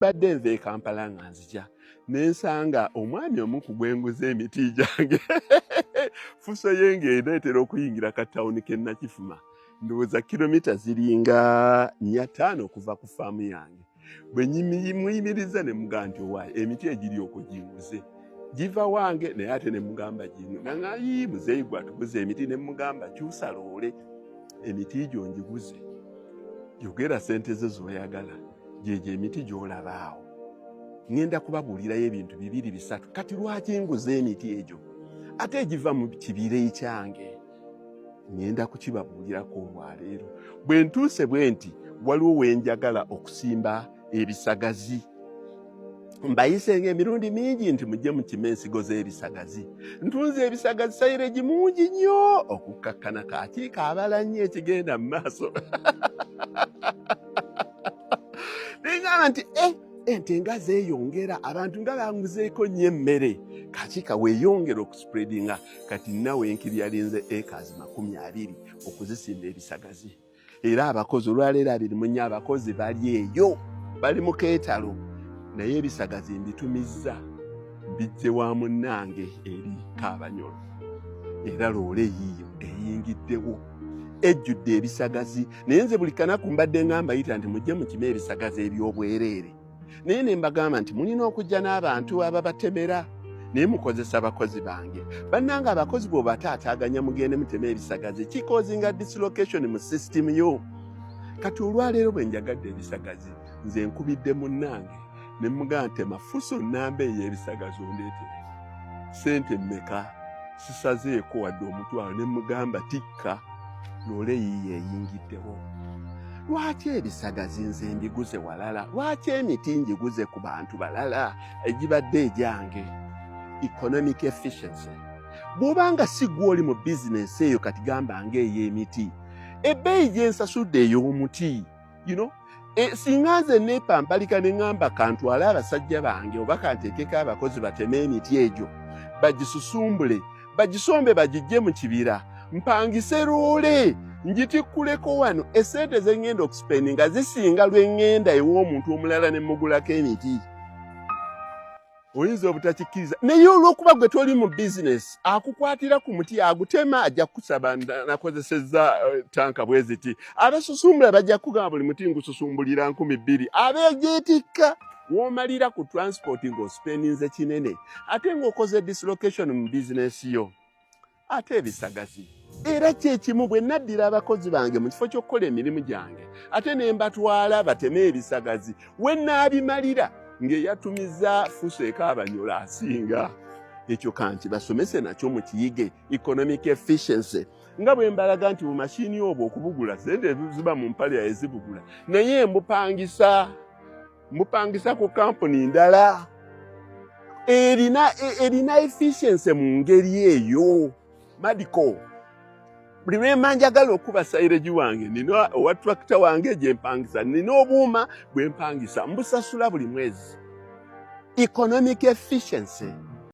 badde nve e Kampala nga nzija nensanga omwami omu ku gwenguza emiti gyange fuso ye ng'eneetera okuyingira katawuni ke Nakifuma ndowooza kilomita ziringa 500 okuva ku faamu yange. Bwe muyimiriza ne mugamba nti owaaye emiti egiri okuginguze giva wange naye ate ne mugamba gingu nangayi muzeeyi gwatuguze emiti ne mugamba kyusa loole emiti gyo ngiguze yogera sente ze z'oyagala gyegyo emiti gy'olabaawo. Ngenda kubabuulirayo ebintu 2-3 kati lwaki nguze emiti egyo ate egiva mu kibira ekyange ngenda kukibabuulirako olwaleero. Bwe ntuuse bwe nti waliwo wenjagala okusimba ebisagazi mbayisenga emirundi mingi nti mujje mukime ensigo z'ebisagazi. Ntunze ebisagazi sayiregi mungi nnyo okukkakkana kakiiko abala nnyo ekigenda mu maaso. Nengamba nti ente nga zeeyongera abantu nga banguzeeko nnyo emmere kakiika weeyongera okuspreadinga kati nawe enkiri yalinze acres 20 okuzisimba ebisagazi. Era abakozi olwaleero 24 abakozi bali eyo bali mu keetalo naye ebisagazi mbitumizza mbijje wa munnange eri Kaabanyolo era loole yiyo eyingiddewo ejjudde ebisagazi naye nze buli kanaku mbadde ngamba yita nti mujje mukime ebisagazi eby'obwereere naye ne mbagamba nti mulina okujja n'abantu ababatemera naye mukozesa abakozi bange bannanga abakozi bwe bataataaganya mugende muteme ebisagazi kikozinga dislocation mu system yo. Kati olwaleero bwe njagadde ebisagazi nze nkubidde munnange ne mugamba nti mafuso nnamba ey'ebisagazi ondeetere sente mmeka sisazeeko wadde omutwalo ne mugamba tikka loole yiyo eyingiddewo. Lwaki ebisagazi nze mbiguze walala? Lwaki emiti njiguze ku bantu balala egibadde egyange? Economic efficiency. Bw'obanga si gw'oli mu bizinesi eyo kati gamba ng'ey'emiti ebbeeyi gye nsasudde ey'omuti singa nze neepampalika ne ngamba kantwale abasajja bange oba kanteekeko abakozi bateme emiti egyo bagisusumbule bagisombe bagijje mu kibira mpangise loole ngitikkuleko wano esente ze ngenda okusipendinga zisinga lwe ngenda ew'omuntu omulala ne mugulako emiti. Oyinza obutakikkiriza naye olw'okuba gwe toli mu bizinesi akukwatira ku muti agutema ajja kusaba nakozesezza tanka bwe ziti abasusumbula bajja kugamba buli muti ngususumbulira 2,000 abeegyetikka w'omalira ku transport ng'osipendinze kinene ate ng'okoze dislocation mu bizinesi yo. Ate ebisagazi era kyekimu bwe naddira abakozi bange mu kifo ky'okukola emirimu gyange ate ne mbatwala bateme ebisagazi we naabimalira ng'eyatumiza fuso e Kaabanyolo asinga. Ekyo kanti basomese nakyo mu kiyige economic efficiency nga bwe mbalaga nti mu mashini obwo okubugula sente ziba mu mpale ezibugula naye mbupangisa ku kampuni ndala erina efficiency mu ngeri eyo. Madiko buli lwe manjagala okuba sayireji wange nina owa tractor wange gye mpangisa nina obuuma bwe mpangisa mbusasula buli mwezi. Economic efficiency